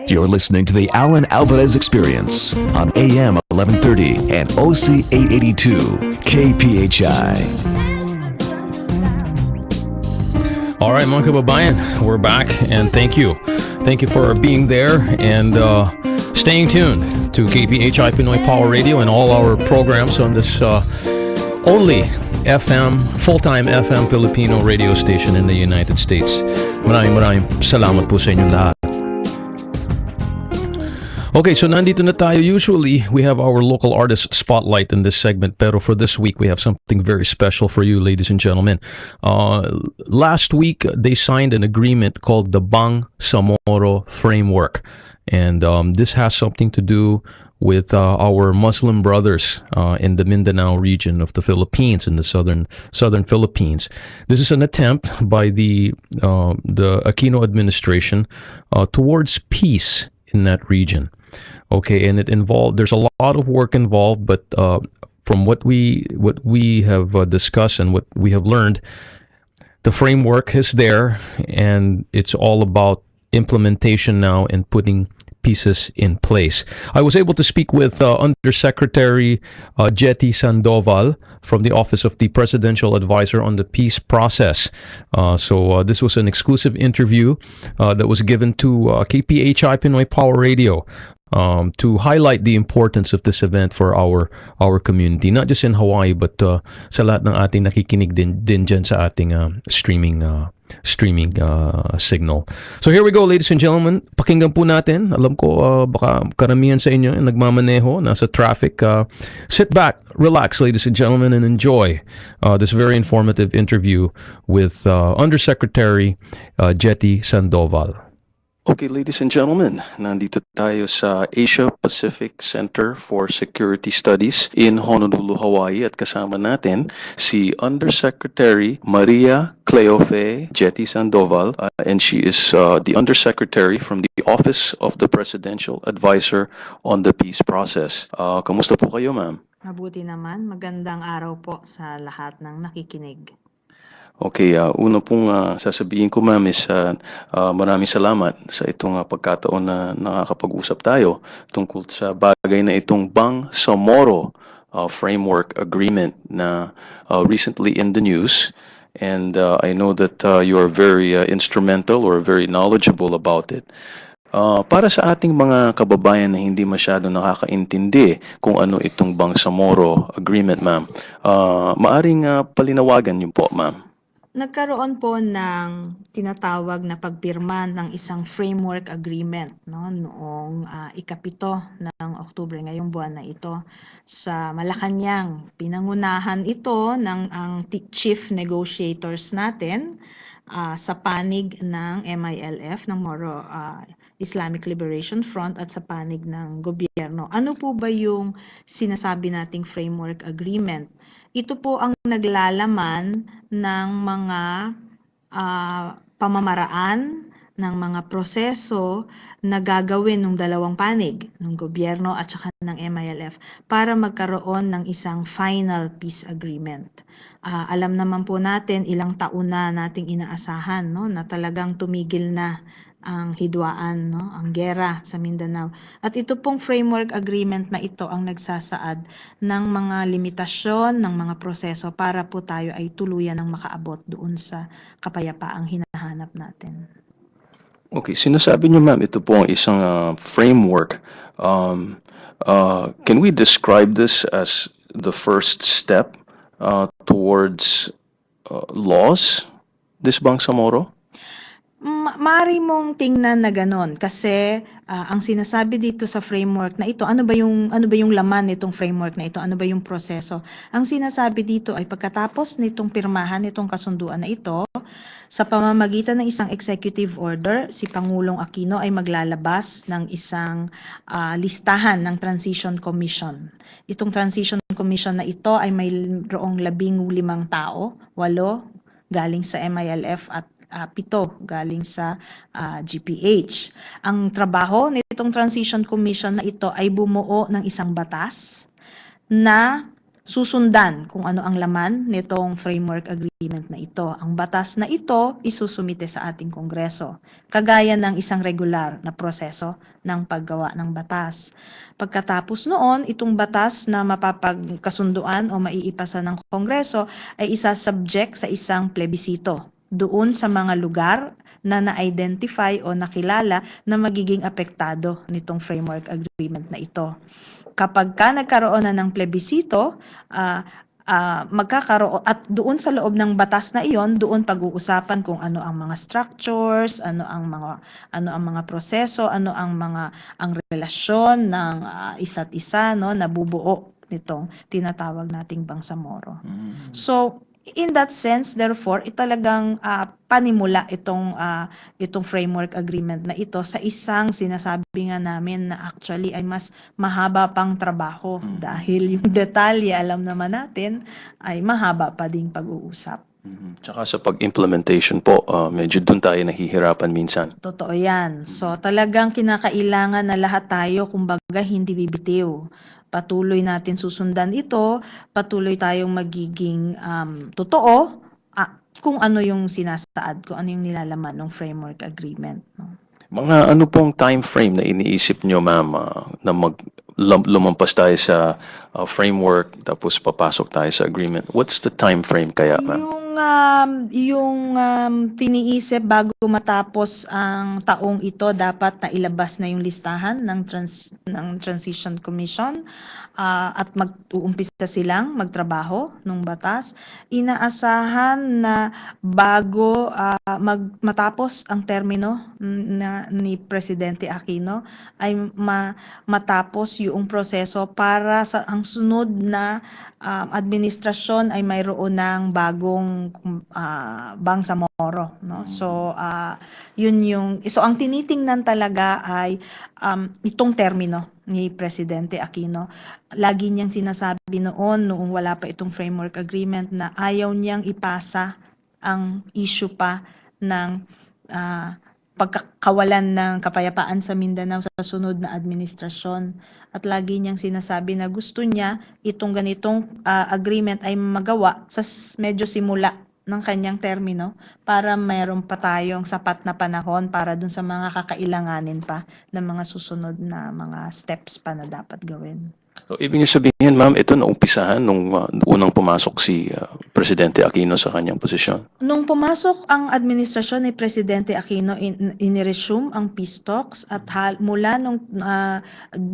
You're listening to the Alan Alvarez Experience on AM 1130 and OC 882 KPHI. All right, mga kababayan, we're back, and thank you. Thank you for being there and staying tuned to KPHI Pinoy Power Radio and all our programs on this only FM, full-time FM Filipino radio station in the United States. Maraming salamat po sa inyong lahat. Okay, so nandito na tayo. Usually, we have our local artist spotlight in this segment, pero for this week, we have something very special for you, ladies and gentlemen. Last week, they signed an agreement called the Bangsamoro Framework, and this has something to do with our Muslim brothers in the Mindanao region of the Philippines, in the southern Philippines. This is an attempt by the Aquino administration towards peace in that region. Okay, and there's a lot of work involved, but from what we have discussed and what we have learned, the framework is there, and it's all about implementation now and putting pieces in place. I was able to speak with Undersecretary Gettie Sandoval from the Office of the Presidential Advisor on the Peace Process. So this was an exclusive interview that was given to KPHI Pinoy Power Radio to highlight the importance of this event for our community, not just in Hawaii, but sa lahat ng ating nakikinig din dyan sa ating streaming signal. So here we go, ladies and gentlemen. Pakinggan po natin. Alam ko baka karamihan sa inyo nagmamaneho, nasa traffic. Sit back, relax, ladies and gentlemen, and enjoy this very informative interview with Undersecretary Gettie Sandoval. Okay, ladies and gentlemen, nandito tayo sa Asia Pacific Center for Security Studies in Honolulu, Hawaii, at kasama natin si Undersecretary Maria Cleofe Gettie Sandoval, and she is the Undersecretary from the Office of the Presidential Advisor on the Peace Process. Kamusta po kayo, ma'am? Mabuti naman. Magandang araw po sa lahat ng nakikinig. Okay, una pong sasabihin ko, ma'am, is maraming salamat sa itong pagkataon na nakakapag-usap tayo tungkol sa bagay na itong Bangsamoro Framework Agreement na recently in the news. And I know that you are very instrumental or very knowledgeable about it. Para sa ating mga kababayan na hindi masyado nakakaintindi kung ano itong Bangsamoro Agreement, ma'am, maaring palinawagan niyo po, ma'am. Nagkaroon po ng tinatawag na pagpirma ng isang framework agreement noong ikapito ng Oktubre, ngayong buwan na ito, sa Malacanang. Pinangunahan ito ng ang chief negotiators natin sa panig ng MILF, ng Moro Islamic Liberation Front, at sa panig ng gobyerno. Ano po ba yung sinasabi nating framework agreement? Ito po ang naglalaman ng mga pamamaraan, ng mga proseso na gagawin ng dalawang panig, ng gobyerno at saka ng MILF, para magkaroon ng isang final peace agreement. Alam naman po natin, ilang taon na nating inaasahan na talagang tumigil na ang hidwaan, ang gera sa Mindanao. At ito pong framework agreement na ito ang nagsasaad ng mga limitasyon, ng mga proseso para po tayo ay tuluyan ng makaabot doon sa kapayapaang hinahanap natin. Okay, sinasabi niyo, ma'am, ito po ang isang framework. Can we describe this as the first step towards laws, this Bangsamoro? Maaari mong tingnan na ganon kasi ang sinasabi dito sa framework na ito, ano ba yung laman nitong framework na ito, ano ba yung proseso? Ang sinasabi dito ay pagkatapos nitong pirmahan nitong kasunduan na ito, sa pamamagitan ng isang executive order, si Pangulong Aquino ay maglalabas ng isang listahan ng Transition Commission. Itong Transition Commission na ito ay mayroong 15 tao, 8 galing sa MILF at 7 galing sa GPH. Ang trabaho nitong Transition Commission na ito ay bumuo ng isang batas na susundan kung ano ang laman nitong framework agreement na ito. Ang batas na ito isusumite sa ating Kongreso, kagaya ng isang regular na proseso ng paggawa ng batas. Pagkatapos noon, itong batas na mapapagkasunduan o maiipasa ng Kongreso ay isasubject sa isang plebisito doon sa mga lugar na na-identify o nakilala na magiging apektado nitong framework agreement na ito. Kapag nagkaroon na ng plebisito, magkakaroon at doon sa loob ng batas na iyon, doon pag-uusapan kung ano ang mga structures, ano ang mga proseso, ang relasyon ng isa't isa, no, nabubuo nitong tinatawag nating Bangsamoro. So in that sense, therefore, talagang panimula itong framework agreement na ito sa isang sinasabi nga namin na actually ay mas mahaba pang trabaho dahil yung detalye, alam naman natin, ay mahaba pa ding pag-uusap. Tsaka sa pag-implementation po, medyo doon tayo nahihirapan minsan. Totoo yan. So talagang kinakailangan na lahat tayo, kumbaga, hindi bibitiw. Patuloy natin susundan ito, patuloy tayong magiging totoo kung ano yung sinasaad, kung ano yung nilalaman ng framework agreement. No? Mga ano pong time frame na iniisip nyo, ma'am, na lumampas tayo sa framework tapos papasok tayo sa agreement? What's the time frame kaya, ma'am? Yung tiniisip bago matapos ang taong ito, dapat na ilabas na yung listahan ng Transition Commission at mag-uumpisa silang magtrabaho ng batas. Inaasahan na bago matapos ang termino ni Presidente Aquino ay matapos yung proseso para sa ang sunod na administrasyon ay mayroon ng bagong Bangsamoro, no? So ang tinitingnan talaga ay itong termino ni Presidente Aquino. Lagi niyang sinasabi noong wala pa itong framework agreement na ayaw niyang ipasa ang issue pa ng pagkakawalan ng kapayapaan sa Mindanao sa sunod na administrasyon. At lagi niyang sinasabi na gusto niya itong ganitong agreement ay magawa sa medyo simula ng kanyang termino para mayroon pa tayong sapat na panahon para dun sa mga kakailanganin pa ng mga susunod na mga steps pa na dapat gawin. So, ibig niyo sabihin, ma'am, ito naumpisahan nung unang pumasok si Presidente Aquino sa kanyang posisyon? Nung pumasok ang administrasyon ni Presidente Aquino, iniresume ang peace talks at mula nung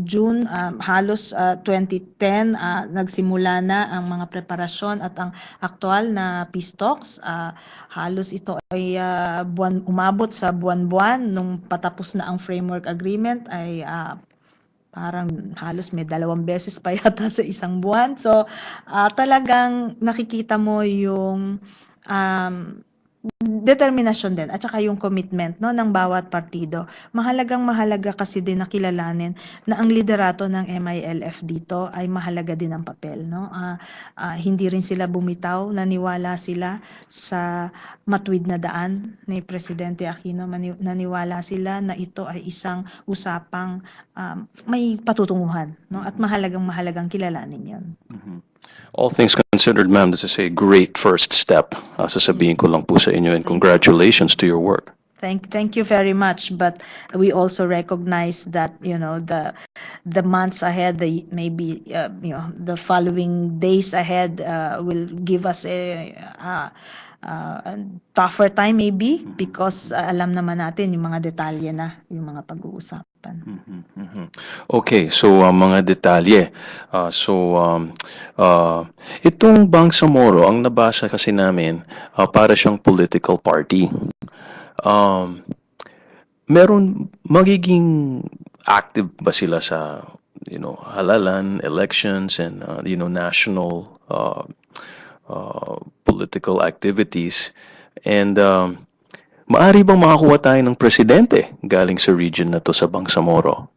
June, halos 2010, nagsimula na ang mga preparasyon at ang aktual na peace talks. Halos ito ay umabot sa buwan-buwan. Nung patapos na ang framework agreement ay parang halos may 2 beses pa yata sa isang buwan. So, talagang nakikita mo yung determinasyon din at saka yung commitment, no, ng bawat partido. Mahalaga kasi din na kilalanin na ang liderato ng MILF dito ay mahalaga din ang papel, no? Hindi rin sila bumitaw, naniwala sila sa matuwid na daan ni Presidente Aquino, naniwala sila na ito ay isang usapang may patutunguhan, no? At mahalagang kilalanin 'yon. All things considered, ma'am, this is a great first step. Sasabihin ko lang po sa inyo, and congratulations to your work. Thank you very much, but we also recognize that the months ahead, maybe the following days ahead will give us a tougher time maybe because alam naman natin yung mga detalye na yung mga pag-uusapan. Okay, so mga detalye. Itong Bangsamoro, ang nabasa kasi namin, para siyang political party. Magiging active ba sila sa halalan, elections, and national political activities? And maari bang makakuha tayo ng presidente galing sa region na to sa Bangsamoro?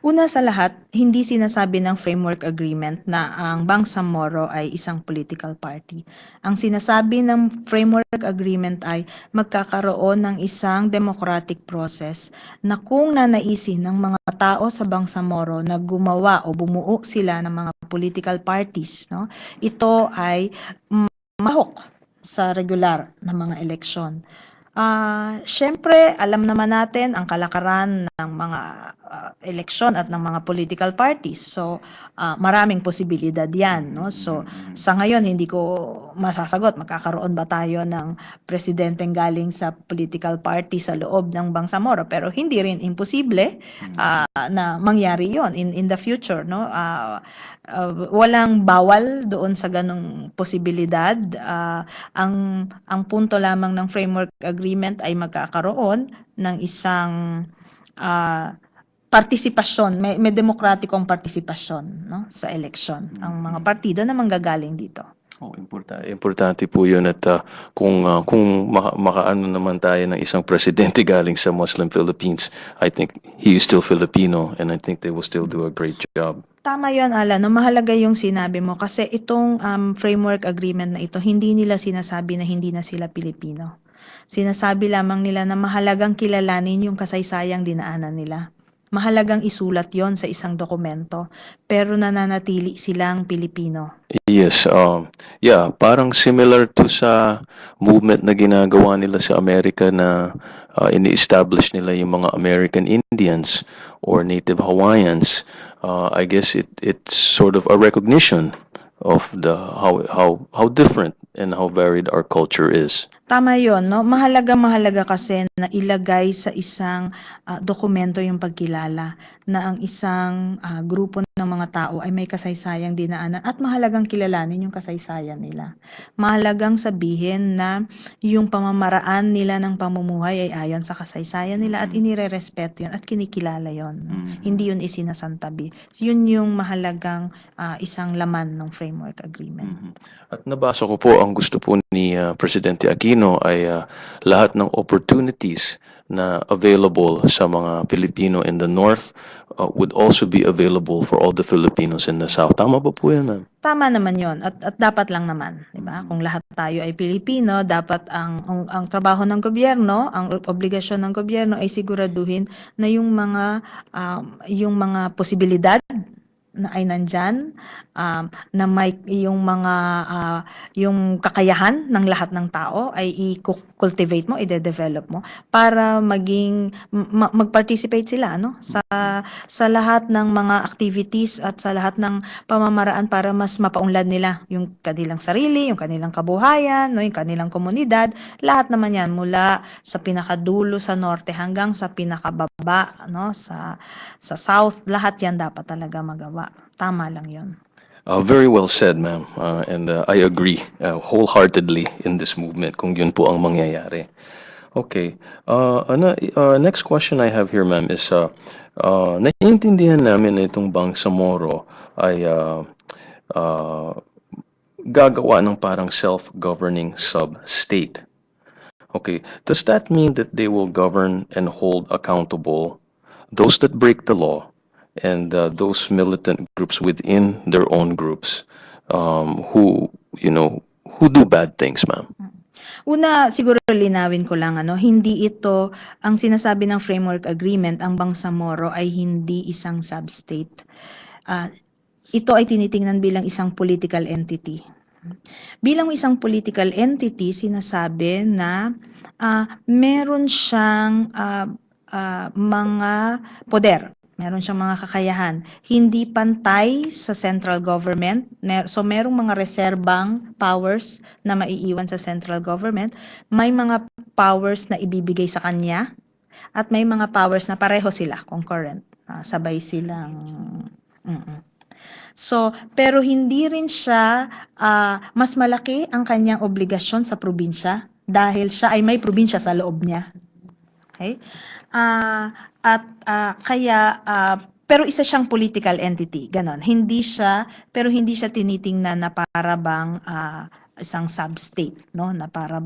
Una sa lahat, hindi sinasabi ng framework agreement na ang Bangsamoro ay isang political party. Ang sinasabi ng framework agreement ay magkakaroon ng isang democratic process na kung nanaisin ng mga tao sa Bangsamoro na gumawa o bumuo sila ng mga political parties, no? Ito ay mahok sa regular na mga eleksyon. Siyempre, alam naman natin ang kalakaran ng mga eleksyon at ng mga political parties. So, maraming posibilidad yan. No? So, sa ngayon, hindi ko masasagot, magkakaroon ba tayo ng presidenteng galing sa political party sa loob ng Bangsamoro. Pero hindi rin imposible na mangyari yon in the future. No? Walang bawal doon sa ganong posibilidad. Ang punto lamang ng framework agreement ay magkakaroon ng isang partisipasyon, may demokratikong partisipasyon, no, sa eleksyon. Ang mga partido na manggagaling dito. Importante po yun at kung makaano naman tayo ng isang presidente galing sa Muslim Philippines, I think he is still Filipino and I think they will still do a great job. Tama yun, Alan. No, mahalaga yung sinabi mo kasi itong framework agreement na ito, hindi nila sinasabi na hindi na sila Pilipino. Sinasabi lamang nila na mahalagang kilalanin yung kasaysayang dinaanan nila. Mahalagang isulat yon sa isang dokumento, pero nananatili silang Pilipino. Yes, yeah, parang similar to sa movement na ginagawa nila sa Amerika na ini-establish nila yung mga American Indians or Native Hawaiians. I guess it's sort of a recognition of the how different and how varied our culture is. Tama yon, no? Mahalaga kasi na ilagay sa isang dokumento yung pagkilala na ang isang grupo ng mga tao ay may kasaysayang dinaanan at mahalagang kilalanin yung kasaysayan nila. Mahalagang sabihin na yung pamamaraan nila ng pamumuhay ay ayon sa kasaysayan nila at inirerespeto yun at kinikilala yon. Hindi yun isinasantabi. So, yun yung mahalagang isang laman ng framework agreement. At nabasa ko po ang gusto po ni Presidente Aquino ay lahat ng opportunities na available sa mga Pilipino in the North would also be available for all the Filipinos in the South. Tama ba po yan, ma'am? Tama naman yon at dapat lang naman, di ba? Kung lahat tayo ay Pilipino, dapat ang trabaho ng gobyerno, ang obligasyon ng gobyerno ay siguraduhin na yung mga posibilidad na ay nandyan, na may yung yung kakayahan ng lahat ng tao ay i-cultivate mo, i-develop mo para mag-participate sila sa lahat ng mga activities at sa lahat ng pamamaraan para mas mapaunlad nila yung kanilang sarili, yung kanilang kabuhayan, no, yung kanilang komunidad, lahat naman yan mula sa pinakadulo sa norte hanggang sa pinakababa, no, sa south, lahat yan dapat talaga magawa. Tama lang yun. Very well said, ma'am. And I agree wholeheartedly in this movement kung yun po ang mangyayari. Okay. Next question I have here, ma'am, is naiintindihan namin na itong Bangsamoro ay gagawa ng parang self-governing sub-state. Okay. Does that mean that they will govern and hold accountable those that break the law and those militant groups within their own groups who do bad things, ma'am? Una, siguro linawin ko lang, hindi ito, ang sinasabi ng framework agreement, ang Bangsamoro ay hindi isang sub-state. Ito ay tinitingnan bilang isang political entity. Bilang isang political entity, sinasabi na meron siyang mga poder. Meron siyang mga kakayahan. Hindi pantay sa central government. So, merong mga reserbang powers na maiiwan sa central government. May mga powers na ibibigay sa kanya. At may mga powers na pareho sila, concurrent. Sabay silang... So, pero hindi rin siya, mas malaki ang kanyang obligasyon sa probinsya dahil siya ay may probinsya sa loob niya. Okay? Pero isa siyang political entity, ganon. Pero hindi siya tinitingnan na para bang isang sub-state, no? Na para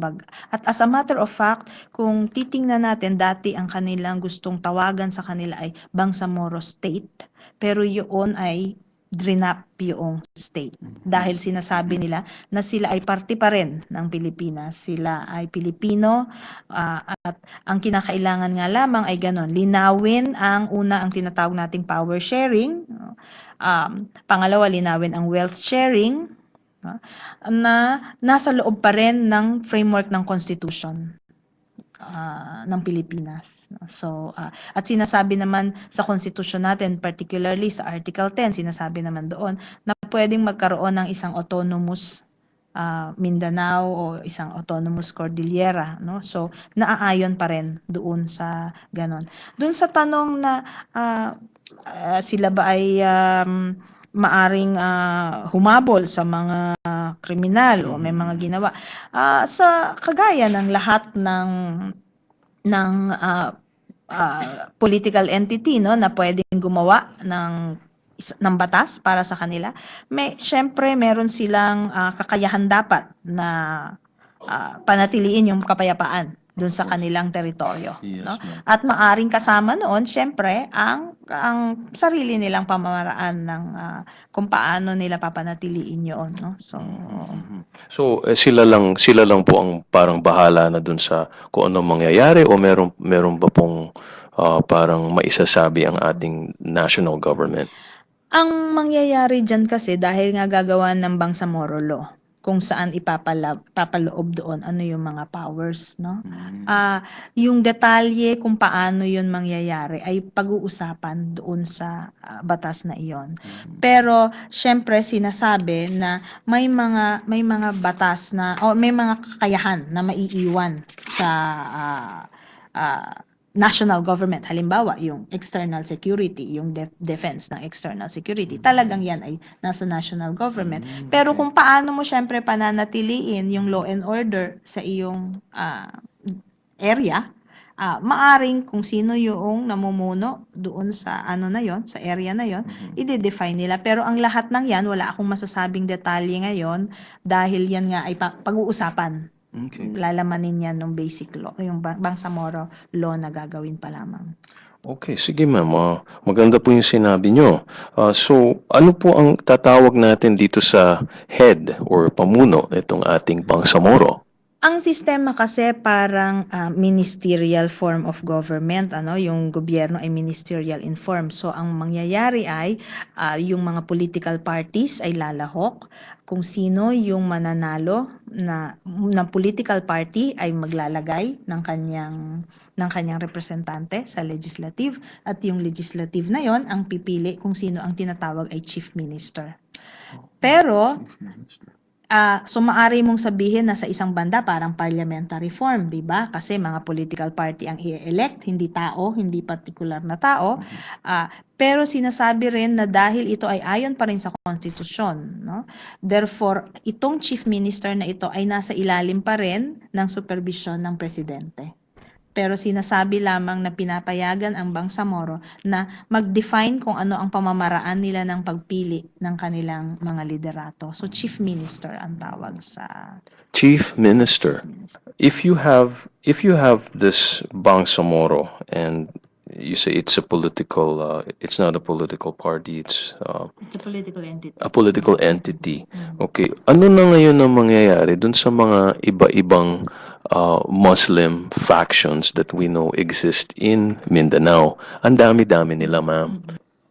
at as a matter of fact, kung titingnan natin, dati ang kanilang gustong tawagan sa kanila ay Bangsamoro State, pero yun ay drinap yung state. Dahil sinasabi nila na sila ay parte pa rin ng Pilipinas. Sila ay Pilipino at ang kinakailangan nga lamang ay ganon. Linawin ang tinatawag nating power sharing. Pangalawa, linawin ang wealth sharing, no, na nasa loob pa rin ng framework ng Constitution ng Pilipinas. No? So, at sinasabi naman sa Constitution natin, particularly sa Article 10, sinasabi naman doon na pwedeng magkaroon ng isang autonomous Mindanao o isang autonomous Cordillera, no? So naaayon pa rin doon sa ganon. Doon sa tanong na sila ba ay maaring humabol sa mga kriminal o may mga ginawa, sa kagaya ng lahat ng political entity, no, na pwedeng gumawa ng batas para sa kanila, syempre meron silang kakayahan dapat na panatiliin yung kapayapaan dun sa kanilang teritoryo, Yes, no? ma'am. At maaring kasama noon syempre ang sarili nilang pamamaraan ng kung paano nila papanatiliin yun, no? So sila lang po ang parang bahala na dun sa kung anong mangyayari, o meron ba pong parang maisasabi ang ating national government? Ang mangyayari dyan kasi dahil nga gagawa ng Bangsamoro Law, kung saan papaloob doon ano yung mga powers, no? Yung detalye kung paano yun mangyayari ay pag-uusapan doon sa batas na iyon. Pero syempre sinasabi na may mga batas na o may mga kakayahan na maiiwan sa national government. Halimbawa, yung external security, yung defense ng external security, talagang yan ay nasa national government. Pero kung paano mo syempre pananatiliin yung law and order sa iyong area, maaring kung sino yung namumuno doon sa na yon, sa area na yon, i-define nila. Pero ang lahat ng yan, wala akong masasabing detalye ngayon dahil yan nga ay pag-uusapan. Okay. Lalamanin yan ng basic law, yung Bangsamoro law na gagawin pa lamang. Okay, sige ma'am. Maganda po yung sinabi nyo. So, ano po ang tatawag natin dito sa head or pamuno itong ating Bangsamoro? Ang sistema kasi parang ministerial form of government, yung gobyerno ay ministerial in form. So ang mangyayari ay yung mga political parties ay lalahok, kung sino yung mananalo na political party ay maglalagay ng kanyang representante sa legislative, at yung legislative na yon ang pipili kung sino ang tinatawag ay chief minister. Pero so maaari mong sabihin na sa isang banda parang parliamentary form, 'di ba? Kasi mga political party ang i-elect, hindi tao, hindi particular na tao. Pero sinasabi rin na dahil ito ay ayon pa rin sa konstitusyon, no? Therefore, itong chief minister na ito ay nasa ilalim pa rin ng supervision ng presidente. Pero sinasabi lamang na pinapayagan ang Bangsamoro na mag-define kung ano ang pamamaraan nila ng pagpili ng kanilang mga liderato. So chief minister ang tawag sa Chief Minister. If you have this Bangsamoro, and you say it's it's not a political party, it's a political entity. a political entity. Okay, ano na ngayon ang mangyayari dun sa mga iba-ibang Muslim factions that we know exist in Mindanao? Ang dami-dami nila, ma'am.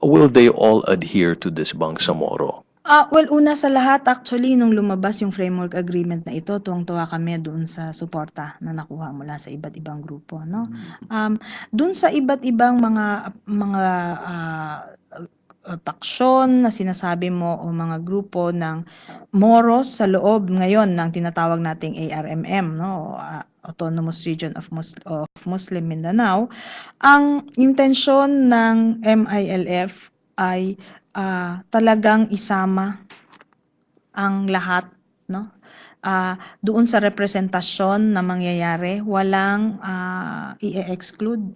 Will they all adhere to this Bangsamoro? Well, una sa lahat, actually, nung lumabas yung framework agreement na ito, tuwang-tuwa kami doon sa suporta na nakuha mula sa iba't ibang grupo, no? Doon sa iba't ibang mga paksyon na sinasabi mo o mga grupo ng Moros sa loob ngayon ng tinatawag nating ARMM, no? Autonomous Region of Muslim Mindanao, ang intensyon ng MILF ay talagang isama ang lahat, no? Doon sa representasyon na mangyayari, walang i-exclude.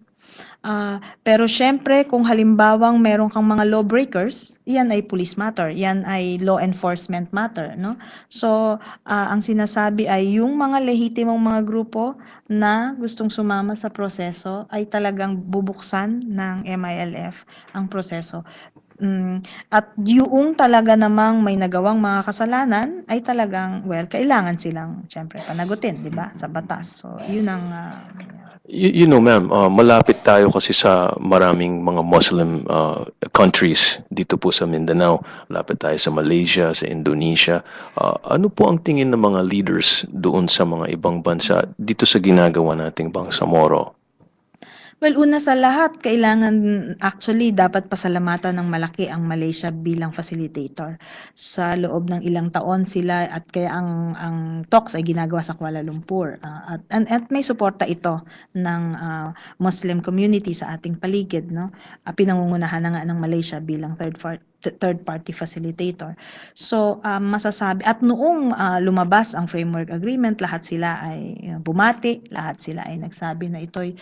Pero syempre, kung halimbawang meron kang mga lawbreakers, yan ay police matter, yan ay law enforcement matter, no? So, ang sinasabi ay yung mga lehitimong mga grupo na gustong sumama sa proseso ay talagang bubuksan ng MILF ang proseso. At yung talaga namang may nagawang mga kasalanan ay talagang, kailangan silang syempre panagutin, di ba, sa batas. So, yun ang You know, ma'am, malapit tayo kasi sa maraming mga Muslim countries dito po sa Mindanao. Lapit tayo sa Malaysia, sa Indonesia. Ano po ang tingin ng mga leaders doon sa mga ibang bansa dito sa ginagawa nating Bangsamoro? Well, una sa lahat, actually dapat pasalamatan ng malaki ang Malaysia bilang facilitator. Sa loob ng ilang taon sila at kaya ang talks ay ginagawa sa Kuala Lumpur. At may suporta ito ng Muslim community sa ating paligid, no? Pinangungunahan na nga ng Malaysia bilang third party facilitator. So masasabi at noong lumabas ang framework agreement, lahat sila ay bumati, lahat sila ay nagsabi na ito'y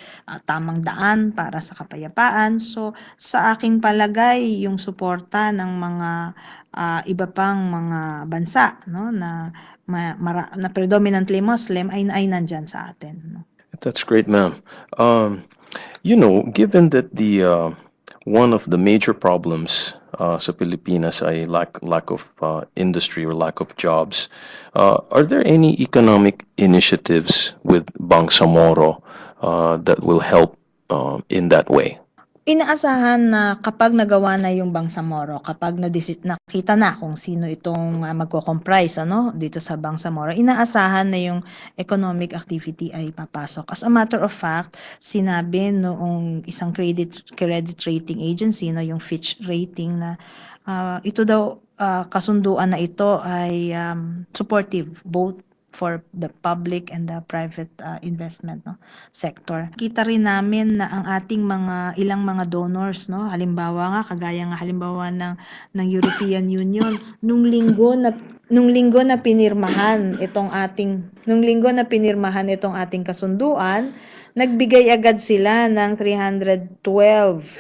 tamang daan para sa kapayapaan. So sa aking palagay, yung suporta ng mga iba pang mga bansa, no, na predominantly Muslim ay nandyan sa atin, no. That's great, ma'am. Given that the one of the major problems sa Pilipinas ay lack of industry or lack of jobs, are there any economic initiatives with Bangsamoro that will help in that way? Inaasahan na kapag nagawa na yung Bangsamoro, kapag nakita na kung sino itong magko-comprise dito sa Bangsamoro, inaasahan na yung economic activity ay papasok. As a matter of fact, sinabi noong isang credit rating agency, yung Fitch rating, na ito daw kasunduan na ito ay supportive both for the public and the private investment sector. Kita rin namin na ang ating ilang mga donors, halimbawa ng European Union, nung linggo na pinirmahan itong ating kasunduan, nagbigay agad sila ng 312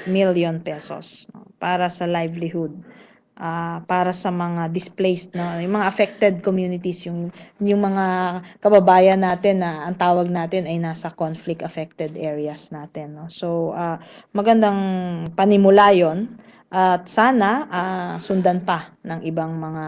million pesos para sa livelihood. Para sa mga displaced, yung mga affected communities, yung mga kababayan natin na ang tawag natin ay nasa conflict affected areas natin, no. So magandang panimula yon at sana sundan pa ng ibang mga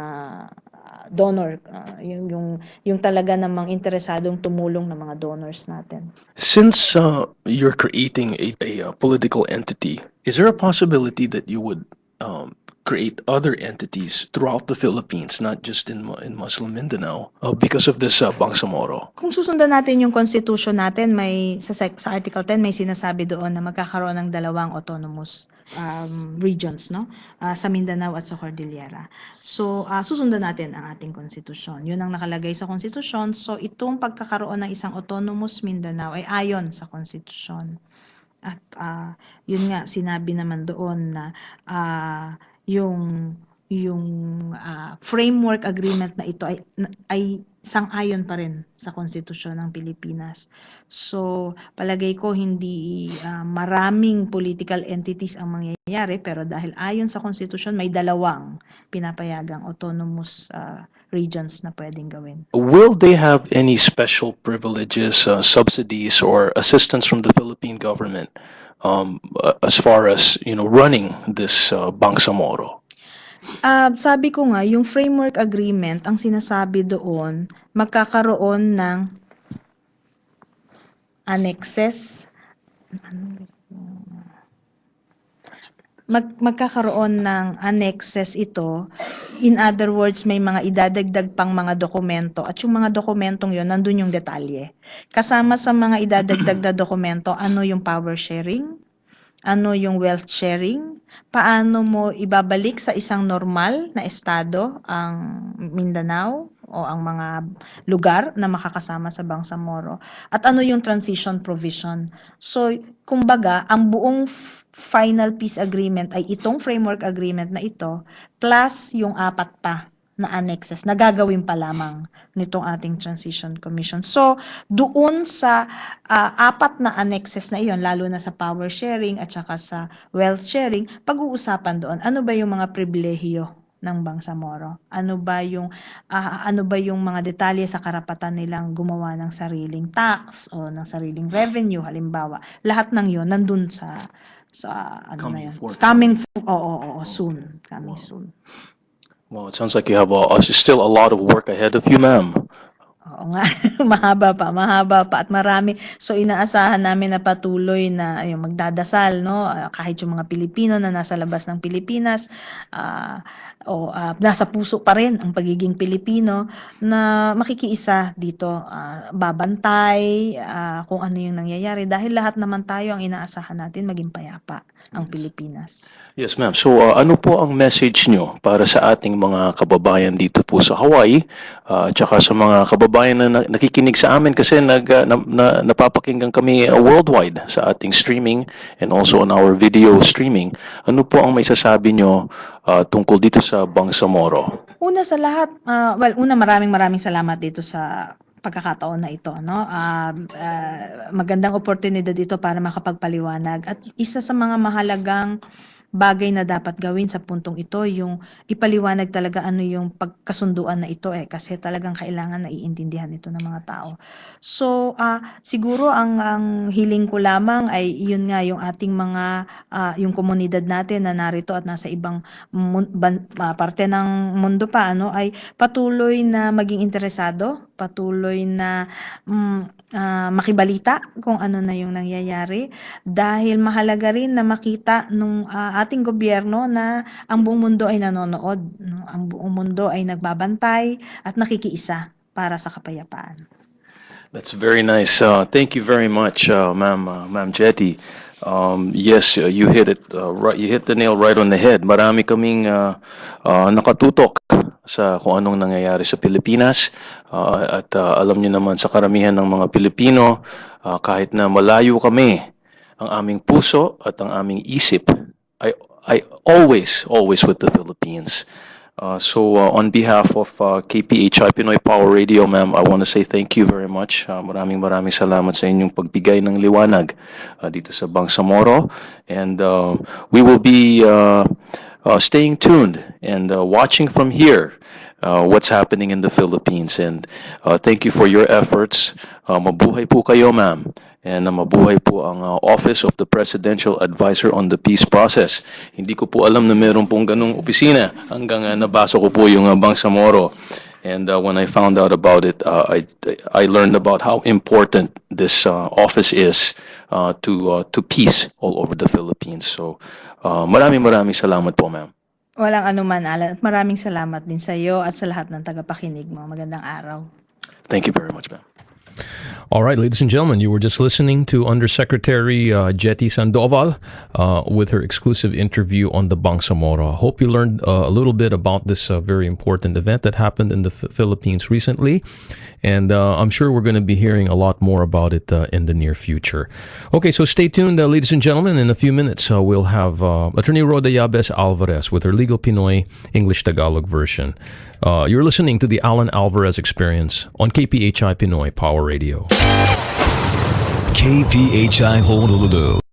donor, yung talaga namang interesadong tumulong ng mga donors natin. Since you're creating a political entity, is there a possibility that you would create other entities throughout the Philippines, not just in Muslim Mindanao, because of this Bangsamoro? Kung susundan natin yung constitution natin, sa Article 10 may sinasabi doon na magkakaroon ng dalawang autonomous regions, no? Sa Mindanao at sa Cordillera. So susundan natin ang ating konstitusyon. Yun ang nakalagay sa konstitusyon. So itong pagkakaroon ng isang autonomous Mindanao ay ayon sa konstitusyon. At yun nga, sinabi naman doon na yung framework agreement na ito ay sang-ayon pa rin sa konstitusyon ng Pilipinas. So palagay ko hindi maraming political entities ang mangyayari, pero dahil ayon sa konstitusyon may dalawang pinapayagang autonomous regions na pwedeng gawin. Will they have any special privileges, subsidies, or assistance from the Philippine government as far as running this Bangsamoro? Sabi ko nga, yung framework agreement, ang sinasabi doon, magkakaroon ng annexes, magkakaroon ng annexes ito. In other words, may mga idadagdag pang mga dokumento, at yung mga dokumentong yon nandun yung detalye. Kasama sa mga idadagdag na dokumento, ano yung power sharing, ano yung wealth sharing, paano mo ibabalik sa isang normal na estado ang Mindanao o ang mga lugar na makakasama sa Bangsamoro, at ano yung transition provision. So kumbaga, ang buong final peace agreement ay itong framework agreement na ito plus yung 4 pa na annexes na gagawin pa lamang nitong ating Transition Commission. So doon sa 4 na annexes na iyon, lalo na sa power sharing at saka sa wealth sharing, pag-uusapan doon ano ba yung mga pribilehiyo ng Bangsamoro, ano ba yung mga detalye sa karapatan nilang gumawa ng sariling tax o ng sariling revenue, halimbawa. Lahat ng yon nandun sa ano na yun, coming soon. Well, it sounds like you have still a lot of work ahead of you, ma'am. Oo nga, mahaba pa at marami. So inaasahan namin na patuloy na yung magdadasal 'no, kahit yung mga Pilipino na nasa labas ng Pilipinas, ah, nasa puso pa rin ang pagiging Pilipino na makikiisa dito, babantay, kung ano yung nangyayari dahil lahat naman tayo ang inaasahan natin maging payapa ang Pilipinas. Yes, ma'am. So, ano po ang message nyo para sa ating mga kababayan dito po sa Hawaii, tsaka sa mga kababayan na nakikinig sa amin kasi napapakinggan kami worldwide sa ating streaming and also on our video streaming. Ano po ang may sasabi nyo tungkol dito sa Bangsamoro? Una sa lahat, maraming salamat dito sa pagkakataon na ito, no? Magandang oportunidad ito para makapagpaliwanag at isa sa mga mahalagang bagay na dapat gawin sa puntong ito yung ipaliwanag talaga ano yung pagkasunduan na ito kasi talagang kailangan naiintindihan ito ng mga tao. So, siguro ang hiling ko lamang ay yun nga yung ating mga yung komunidad natin na narito at nasa ibang parte ng mundo pa ay patuloy na maging interesado, patuloy na makibalita kung ano na yung nangyayari dahil mahalaga rin na makita nung ating gobyerno na ang buong mundo ay nanonood, no? Ang buong mundo ay nagbabantay at nakikiisa para sa kapayapaan. That's very nice. Thank you very much, Ma'am Gettie. Yes, you hit it right. You hit the nail right on the head. Marami kaming nakatutok sa kung anong nangyayari sa Pilipinas at alam niyo naman sa karamihan ng mga Pilipino, kahit na malayo kami, ang aming puso at ang aming isip ay always with the Philippines. So on behalf of KPHI Pinoy Power Radio, ma'am, I want to say thank you very much. Maraming salamat sa inyong pagbigay ng liwanag dito sa Bangsamoro. And we will be staying tuned and watching from here what's happening in the Philippines. And thank you for your efforts. Mabuhay po kayo, ma'am. And mabuhay po ang Office of the Presidential Advisor on the Peace Process. Hindi ko po alam na meron pong ganung opisina hanggang nabasa ko po yung Bangsamoro. And when I found out about it, I learned about how important this office is to peace all over the Philippines. So maraming salamat po, ma'am. Walang anuman, Alan, at maraming salamat din sa iyo at sa lahat ng tagapakinig mo. Magandang araw. Thank you very much, ma'am. All right, ladies and gentlemen, you were just listening to Undersecretary Gettie Sandoval with her exclusive interview on the Bangsamoro. Hope you learned a little bit about this very important event that happened in the Philippines recently. And I'm sure we're going to be hearing a lot more about it in the near future. Okay, so stay tuned, ladies and gentlemen. In a few minutes, we'll have Attorney Roda Yabes Alvarez with her Legal Pinoy English-Tagalog version. You're listening to the Alan Alvarez Experience on KPHI Pinoy Power Radio. KPHI Honolulu.